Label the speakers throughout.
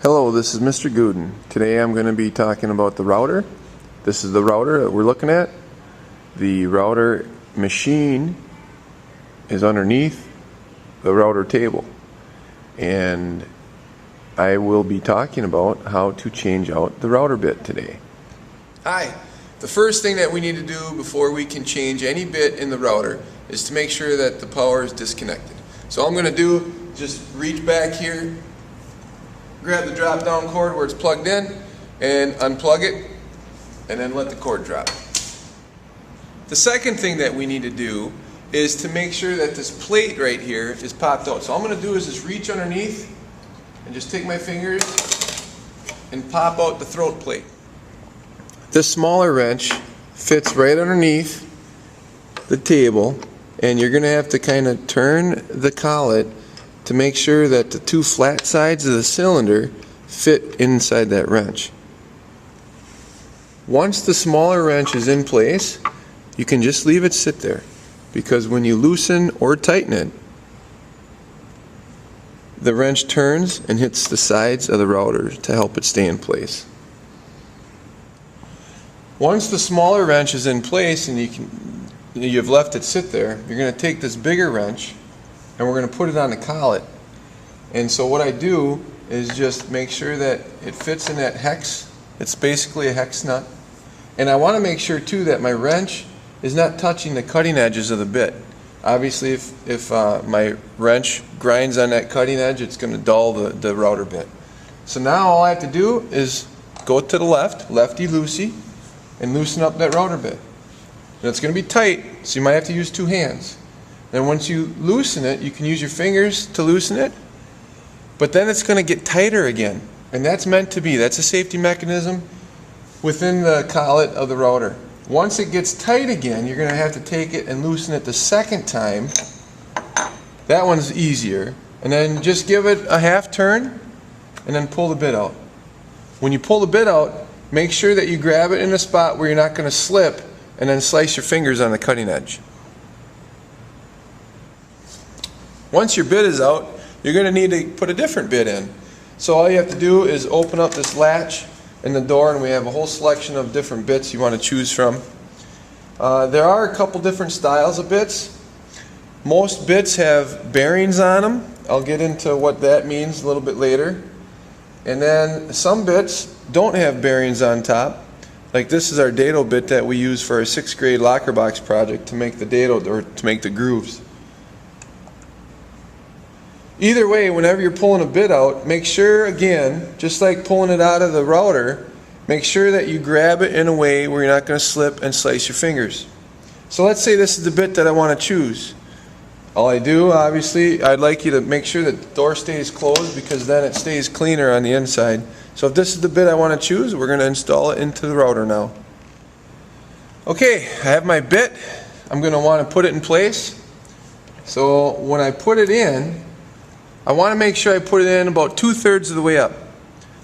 Speaker 1: Hello, this is Mr. Gooden. Today I'm going to be talking about the router. This is the router that we're looking at. The router machine is underneath the router table, and I will be talking about how to change out the router bit today.
Speaker 2: Hi. The first thing that we need to do before we can change any bit in the router is to make sure that the power is disconnected. So all I'm going to do, just reach back here, grab the drop down cord where it's plugged in and unplug it, and then let the cord drop. The second thing that we need to do is to make sure that this plate right here is popped out. So all I'm going to do is just reach underneath and just take my fingers and pop out the throat plate.
Speaker 1: This smaller wrench fits right underneath the table, and you're going to have to kind of turn the collet to make sure that the two flat sides of the cylinder fit inside that wrench. Once the smaller wrench is in place, you can just leave it sit there, because when you loosen or tighten it, the wrench turns and hits the sides of the router to help it stay in place. Once the smaller wrench is in place and you've left it sit there, you're going to take this bigger wrench and we're going to put it on the collet. And so what I do is just make sure that it fits in that hex. It's basically a hex nut. And I want to make sure too that my wrench is not touching the cutting edges of the bit. Obviously if my wrench grinds on that cutting edge, it's going to dull the router bit. So now all I have to do is go to the left, lefty-loosey, and loosen up that router bit. And it's going to be tight, so you might have to use two hands. Then once you loosen it, you can use your fingers to loosen it, but then it's going to get tighter again. And that's meant to be. That's a safety mechanism within the collet of the router. Once it gets tight again, you're going to have to take it and loosen it the second time. That one's easier. And then just give it a half turn and then pull the bit out. When you pull the bit out, make sure that you grab it in a spot where you're not going to slip and then slice your fingers on the cutting edge. Once your bit is out, you're going to need to put a different bit in. So all you have to do is open up this latch in the door, and we have a whole selection of different bits you want to choose from. There are a couple different styles of bits. Most bits have bearings on them. I'll get into what that means a little bit later. And then some bits don't have bearings on top. Like this is our dado bit that we use for our 6th grade locker box project to make the dado, or to make the grooves. Either way, whenever you're pulling a bit out, make sure, again, just like pulling it out of the router, make sure that you grab it in a way where you're not going to slip and slice your fingers. So let's say this is the bit that I want to choose. All I do, obviously, I'd like you to make sure that the door stays closed, because then it stays cleaner on the inside. So if this is the bit I want to choose, we're going to install it into the router now. Okay, I have my bit. I'm going to want to put it in place. So when I put it in, I want to make sure I put it in about 2/3 of the way up.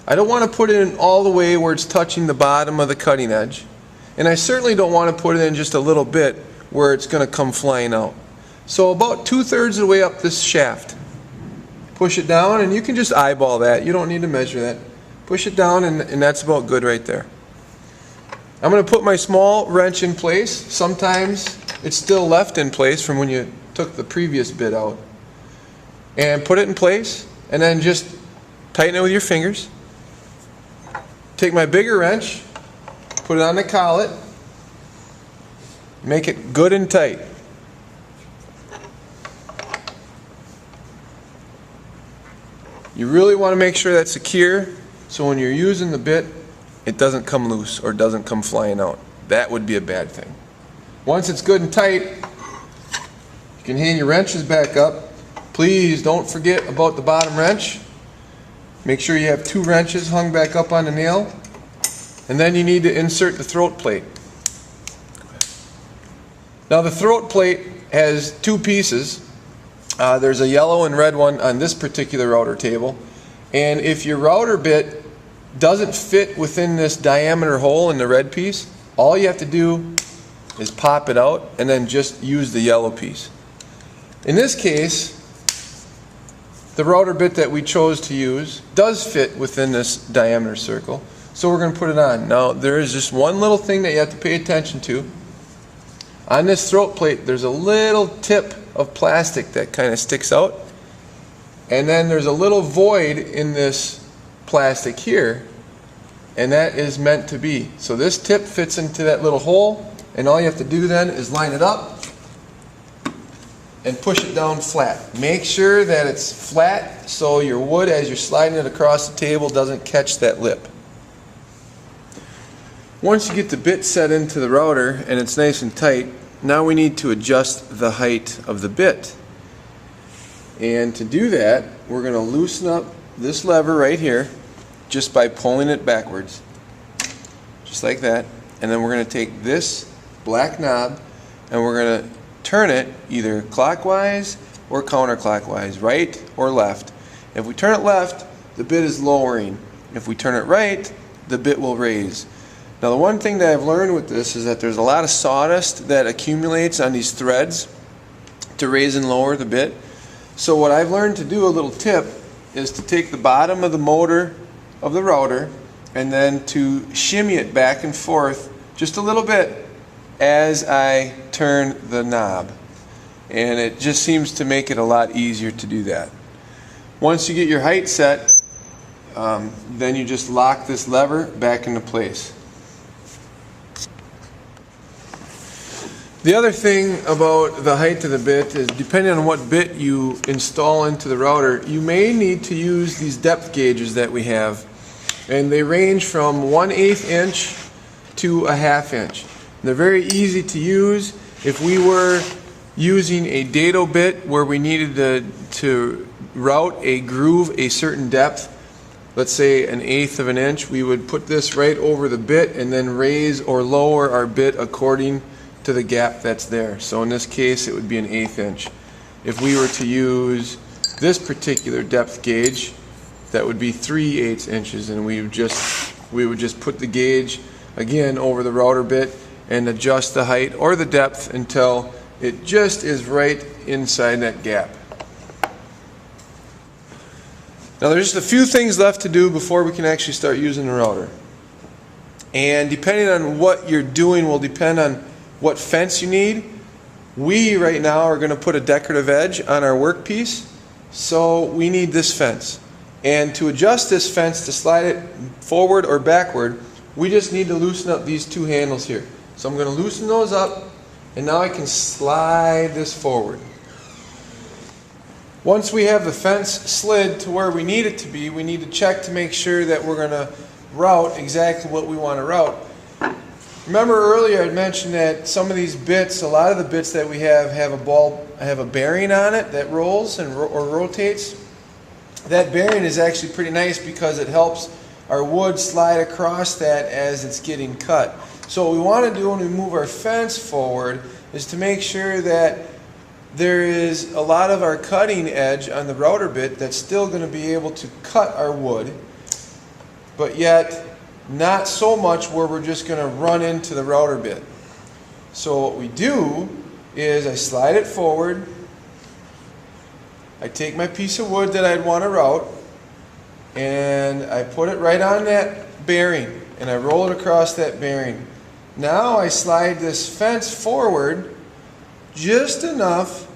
Speaker 1: I don't want to put it in all the way where it's touching the bottom of the cutting edge. And I certainly don't want to put it in just a little bit where it's going to come flying out. So about 2/3 of the way up this shaft. Push it down, and you can just eyeball that. You don't need to measure that. Push it down, and that's about good right there. I'm going to put my small wrench in place. Sometimes it's still left in place from when you took the previous bit out. And put it in place, and then just tighten it with your fingers. Take my bigger wrench, put it on the collet, make it good and tight. You really want to make sure that's secure, so when you're using the bit, it doesn't come loose or doesn't come flying out. That would be a bad thing. Once it's good and tight, you can hang your wrenches back up. Please don't forget about the bottom wrench. Make sure you have 2 wrenches hung back up on the nail. And then you need to insert the throat plate. Now the throat plate has 2 pieces. There's a yellow and red one on this particular router table. And if your router bit doesn't fit within this diameter hole in the red piece, all you have to do is pop it out and then just use the yellow piece. In this case, the router bit that we chose to use does fit within this diameter circle, so we're going to put it on. Now there is just one little thing that you have to pay attention to. On this throat plate there's a little tip of plastic that kind of sticks out, and then there's a little void in this plastic here, and that is meant to be. So this tip fits into that little hole, and all you have to do then is line it up and push it down flat. Make sure that it's flat so your wood, as you're sliding it across the table, doesn't catch that lip. Once you get the bit set into the router and it's nice and tight, now we need to adjust the height of the bit. And to do that, we're going to loosen up this lever right here just by pulling it backwards, just like that. And then we're going to take this black knob and we're going to turn it either clockwise or counterclockwise, right or left. If we turn it left, the bit is lowering. If we turn it right, the bit will raise. Now the one thing that I've learned with this is that there's a lot of sawdust that accumulates on these threads to raise and lower the bit. So what I've learned to do, a little tip, is to take the bottom of the motor of the router and then to shimmy it back and forth just a little bit as I turn the knob, and it just seems to make it a lot easier to do that. Once you get your height set, then you just lock this lever back into place. The other thing about the height of the bit is, depending on what bit you install into the router, you may need to use these depth gauges that we have, and they range from 1/8 inch to a 1/2 inch. They're very easy to use. If we were using a dado bit where we needed to route a groove a certain depth, let's say 1/8 of an inch, we would put this right over the bit and then raise or lower our bit according to the gap that's there. So in this case it would be 1/8 inch. If we were to use this particular depth gauge, that would be 3/8 inches, and we would just put the gauge again over the router bit and adjust the height or the depth until it just is right inside that gap. Now there's just a few things left to do before we can actually start using the router. And depending on what you're doing will depend on what fence you need. We right now are going to put a decorative edge on our workpiece, so we need this fence. And to adjust this fence, to slide it forward or backward, we just need to loosen up these two handles here. So I'm going to loosen those up, and now I can slide this forward. Once we have the fence slid to where we need it to be, we need to check to make sure that we're going to route exactly what we want to route. Remember earlier I mentioned that some of these bits, a lot of the bits that we have a bearing on it that rolls and or rotates. That bearing is actually pretty nice because it helps our wood slide across that as it's getting cut. So what we want to do when we move our fence forward is to make sure that there is a lot of our cutting edge on the router bit that's still going to be able to cut our wood, but yet not so much where we're just going to run into the router bit. So what we do is I slide it forward, I take my piece of wood that I'd want to route, and I put it right on that bearing, and I roll it across that bearing. Now I slide this fence forward just enough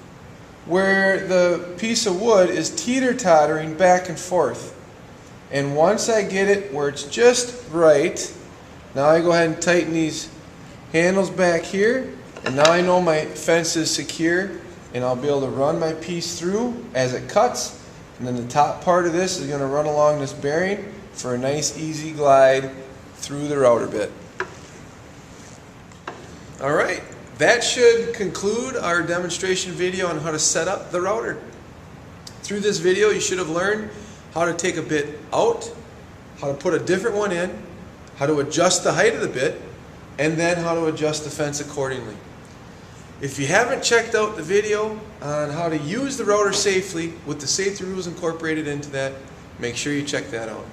Speaker 1: where the piece of wood is teeter-tottering back and forth. And once I get it where it's just right, now I go ahead and tighten these handles back here, and now I know my fence is secure, and I'll be able to run my piece through as it cuts, and then the top part of this is going to run along this bearing for a nice easy glide through the router bit. Alright, that should conclude our demonstration video on how to set up the router. Through this video you should have learned how to take a bit out, how to put a different one in, how to adjust the height of the bit, and then how to adjust the fence accordingly. If you haven't checked out the video on how to use the router safely with the safety rules incorporated into that, make sure you check that out.